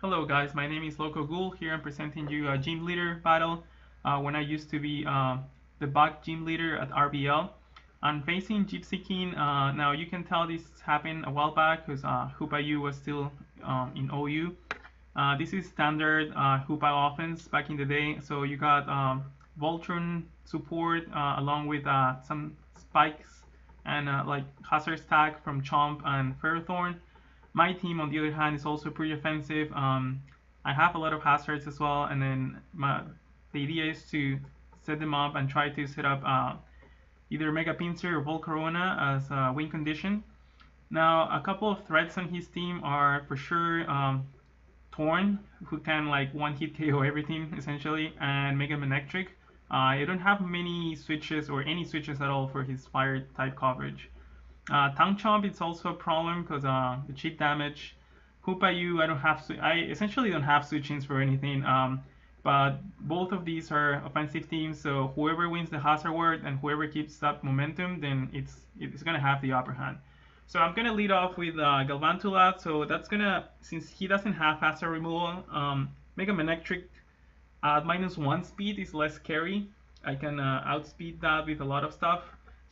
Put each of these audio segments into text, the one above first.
Hello guys, my name is Loco Ghoul. Here I'm presenting you a gym leader battle when I used to be the bug gym leader at RBL. I'm facing Gypsy King. Now you can tell this happened a while back because Hoopayu was still in OU. This is standard Hoopa offense back in the day. So you got Voltron support along with some spikes and like hazard stack from Chomp and Ferrothorn. My team, on the other hand, is also pretty offensive. I have a lot of hazards as well, and then the idea is to set them up and try to set up either Mega Pinsir or Volcarona as a win condition. Now, a couple of threats on his team are for sure Torn, who can like one-hit KO everything essentially, and Mega Manectric. I don't have many switches or any switches at all for his fire type coverage. Tank Chomp it's also a problem because the cheap damage. Hoopayu I essentially don't have switch-ins for anything. But both of these are offensive teams, so whoever wins the hazard word and whoever keeps up momentum, then it's gonna have the upper hand. So I'm gonna lead off with Galvantula. So that's gonna, since he doesn't have hazard removal, Mega Manectric at -1 speed is less scary. I can outspeed that with a lot of stuff.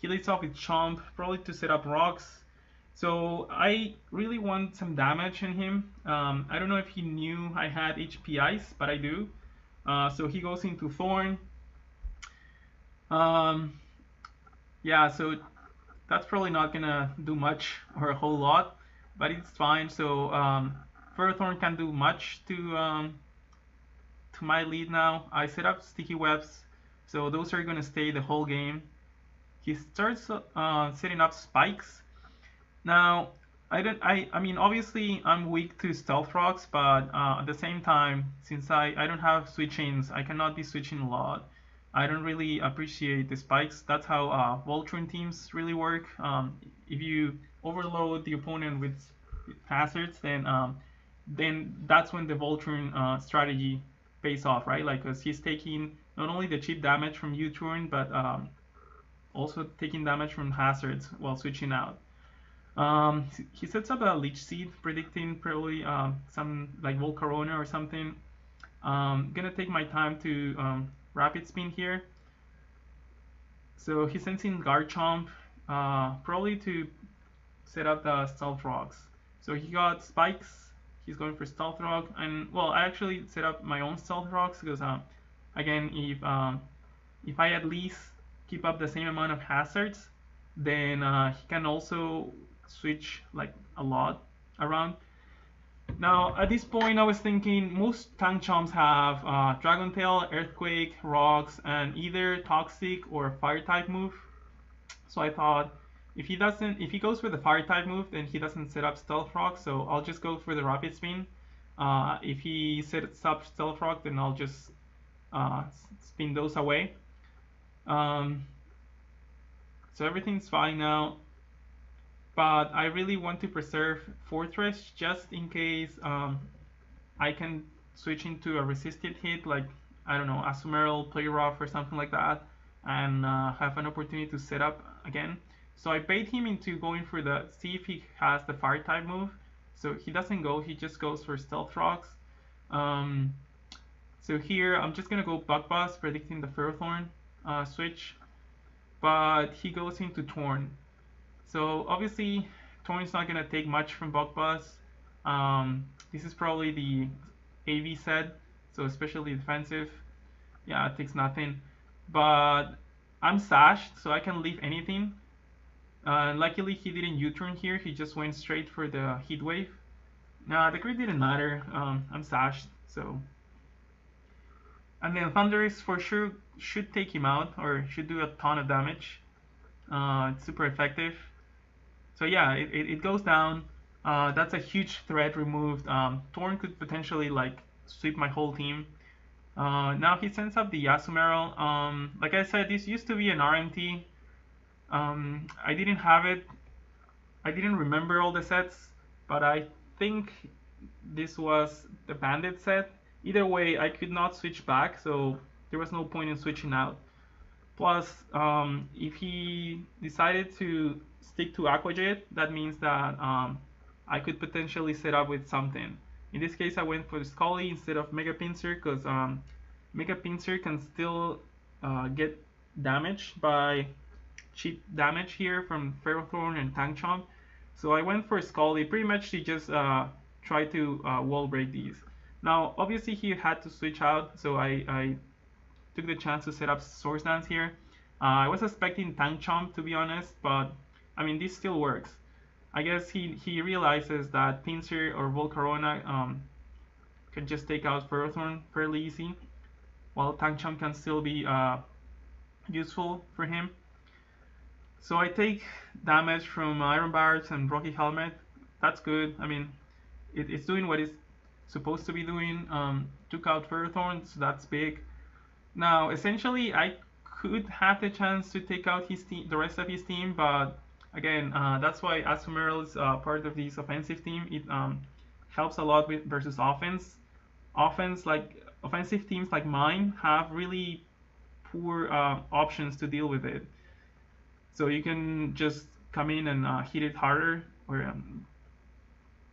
He leads off with Chomp, probably to set up rocks. So I really want some damage in him. I don't know if he knew I had HP Ice, but I do. So he goes into Thorn. Yeah, so that's probably not gonna do much or a whole lot, but it's fine. So Ferrothorn can't do much to my lead now. I set up sticky webs, so those are gonna stay the whole game. He starts setting up spikes. Now, I mean, obviously I'm weak to stealth rocks, but at the same time, since I don't have switch-ins, I cannot be switching a lot. I don't really appreciate the spikes. That's how Voltron teams really work. If you overload the opponent with hazards, then that's when the Voltron strategy pays off, right? Like, because he's taking not only the cheap damage from U-turn, but also taking damage from hazards while switching out. He sets up a Leech Seed, predicting probably some like Volcarona or something. Gonna take my time to Rapid Spin here. So he sends in Garchomp, probably to set up the Stealth Rocks. So he got Spikes, he's going for Stealth Rock, and well, I actually set up my own Stealth Rocks because again, if I at least keep up the same amount of hazards, then he can also switch like a lot around. Now at this point I was thinking most tank chomps have Dragon Tail, Earthquake, Rocks, and either Toxic or Fire type move. So I thought if he goes for the Fire type move, then he doesn't set up Stealth Rock, so I'll just go for the Rapid Spin. If he sets up Stealth Rock, then I'll just spin those away. So everything's fine now, but I really want to preserve Fortress just in case I can switch into a resisted hit, like, I don't know, Azumarill, Play Rough or something like that, and have an opportunity to set up again. So I bait him into going for see if he has the Fire type move. So he doesn't go, he just goes for Stealth Rocks. So here I'm just gonna go Bug Buzz, predicting the Ferrothorn switch, but he goes into Torn. So obviously Torn is not gonna take much from Bug Buzz. This is probably the AV set, so especially defensive. Yeah, it takes nothing. But I'm sashed, so I can leave anything. Luckily he didn't U-turn here, he just went straight for the Heat Wave. Nah, the crit didn't matter, I'm sashed, so. And then Thundurus for sure should take him out, or should do a ton of damage. It's super effective. So yeah, it goes down. That's a huge threat removed. Torn could potentially like sweep my whole team. Now he sends up the Azumarill. Like I said, this used to be an RMT. I didn't have it. I didn't remember all the sets, but I think this was the Bandit set. Either way, I could not switch back, so there was no point in switching out. Plus, if he decided to stick to Aqua Jet, that means that I could potentially set up with something. In this case, I went for Scully instead of Mega Pincer because Mega Pincer can still get damaged by cheap damage here from Ferrothorn and Tank Chomp. So I went for Scully pretty much to just try to wall break these. Now, obviously, he had to switch out, so I took the chance to set up Source Dance here. I was expecting Tank Chomp to be honest, but I mean, this still works. I guess he realizes that Pinsir or Volcarona can just take out Ferrothorn fairly easy, while Tank Chomp can still be useful for him. So I take damage from Iron Bars and Rocky Helmet. That's good. I mean, it's doing what it's supposed to be doing. Took out Ferrothorn, so that's big. Now, essentially, I could have the chance to take out his team, the rest of his team, but again, that's why Azumarill is part of this offensive team. It helps a lot with versus offense. Offensive teams like mine have really poor options to deal with it. So you can just come in and hit it harder, or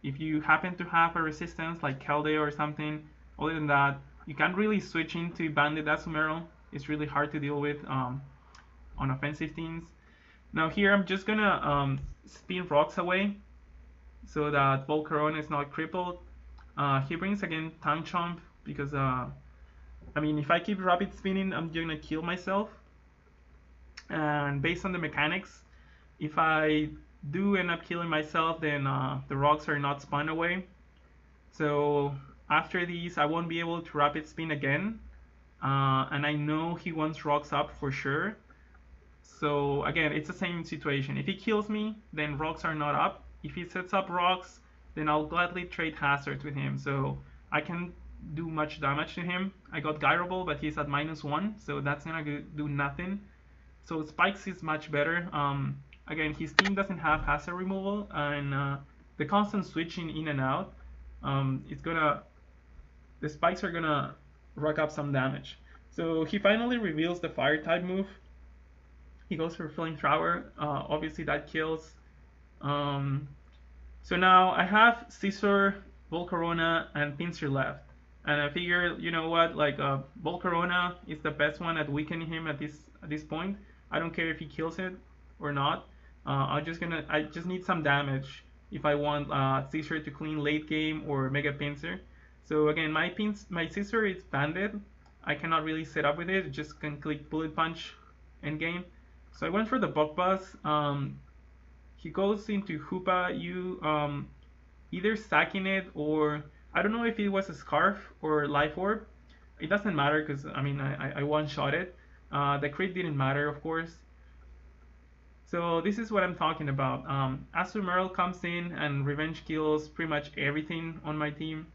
if you happen to have a resistance like Keldeo or something. Other than that, you can't really switch into Bandit Azumarill. It's really hard to deal with on offensive teams. Now here I'm just gonna spin rocks away so that Volcarona is not crippled. He brings again Tank Chomp because I mean, if I keep rapid spinning, I'm gonna kill myself. And based on the mechanics, if I do end up killing myself, then the rocks are not spun away. So after these, I won't be able to rapid spin again. And I know he wants rocks up for sure. So again, it's the same situation. If he kills me, then rocks are not up. If he sets up rocks, then I'll gladly trade hazards with him. So I can do much damage to him. I got Gyro, but he's at -1, so that's gonna do nothing. So Spikes is much better. Again, his team doesn't have hazard removal, and the constant switching in and out, the Spikes are gonna rack up some damage. So he finally reveals the Fire type move. He goes for Flamethrower. Obviously that kills. So now I have Scizor, Volcarona, and Pinsir left. And I figure, you know what, like Volcarona is the best one at weakening him at this point. I don't care if he kills it or not. I just need some damage if I want Scizor to clean late game or Mega Pinsir. So again, my Scizor is banded. I cannot really set up with it. Just can click Bullet Punch end game. So I went for the Buck Buzz. He goes into Hoopa. You either stacking it or I don't know if it was a Scarf or Life Orb. It doesn't matter because I mean I one-shot it. The crit didn't matter, of course. So this is what I'm talking about. Azumarill comes in and revenge kills pretty much everything on my team.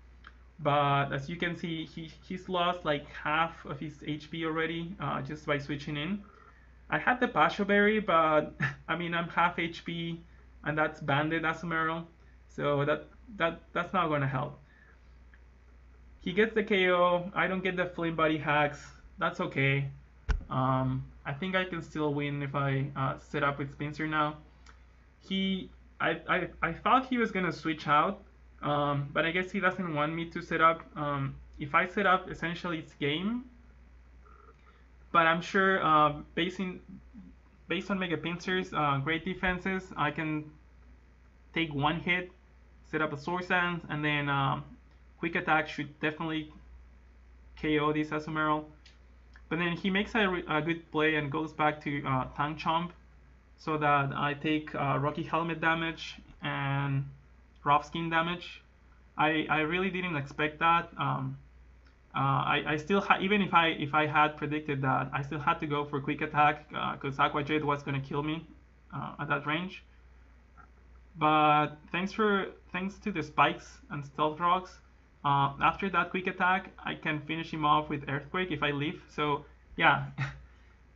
But as you can see, he's lost like half of his HP already just by switching in. I had the Pasho Berry, but I mean I'm half HP, and that's banded Azumarill, so that's not gonna help. He gets the KO. I don't get the Flame Body hacks. That's okay. I think I can still win if I set up with Pinsir now. I thought he was gonna switch out, but I guess he doesn't want me to set up. If I set up, essentially it's game. But I'm sure based on Mega Pinsir's great defenses, I can take one hit, set up a Source Dance, and then Quick Attack should definitely KO this Azumarill. But then he makes a good play and goes back to Tank Chomp so that I take Rocky Helmet damage and Rough Skin damage. I really didn't expect that. I still even if I had predicted that, I still had to go for Quick Attack because Aqua Jet was gonna kill me at that range. But thanks to the Spikes and Stealth Rocks, after that Quick Attack, I can finish him off with Earthquake if I live. So yeah,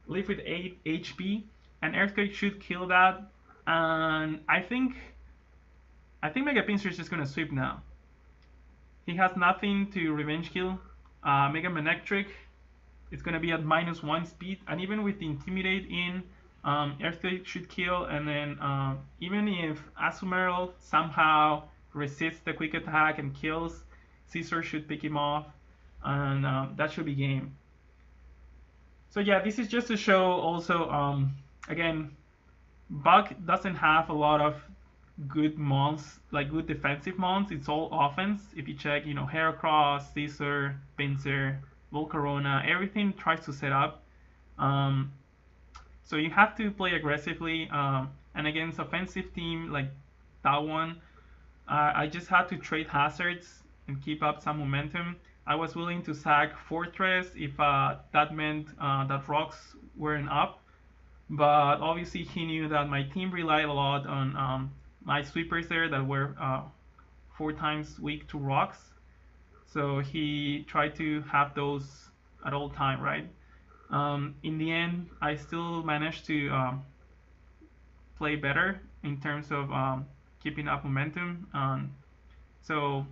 live with 8 HP, and Earthquake should kill that. And I think Mega Pinsir is just gonna sweep now. He has nothing to revenge kill. Mega Manectric, it's gonna be at -1 speed, and even with the Intimidate in, Earthquake should kill. And then even if Azumarill somehow resists the Quick Attack and kills, Caesar should pick him off, and that should be game. So yeah, this is just to show also, again, Buck doesn't have a lot of good mons, like good defensive mons. It's all offense. If you check, Heracross, Caesar, Pinsir, Volcarona, everything tries to set up. Um, so you have to play aggressively. And against offensive team like that one, I just had to trade hazards and keep up some momentum. I was willing to sack Fortress if that meant that rocks weren't up, but obviously he knew that my team relied a lot on my sweepers there that were 4 times weak to rocks. So he tried to have those at all time, right? In the end, I still managed to play better in terms of keeping up momentum. So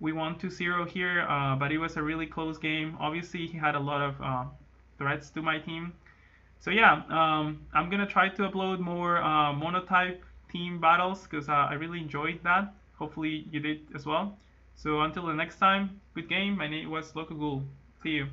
we won 2-0 here, but it was a really close game. Obviously, he had a lot of threats to my team. So yeah, I'm gonna try to upload more monotype team battles because I really enjoyed that. Hopefully you did as well. So until the next time, good game. My name was Loco Ghoul. See you.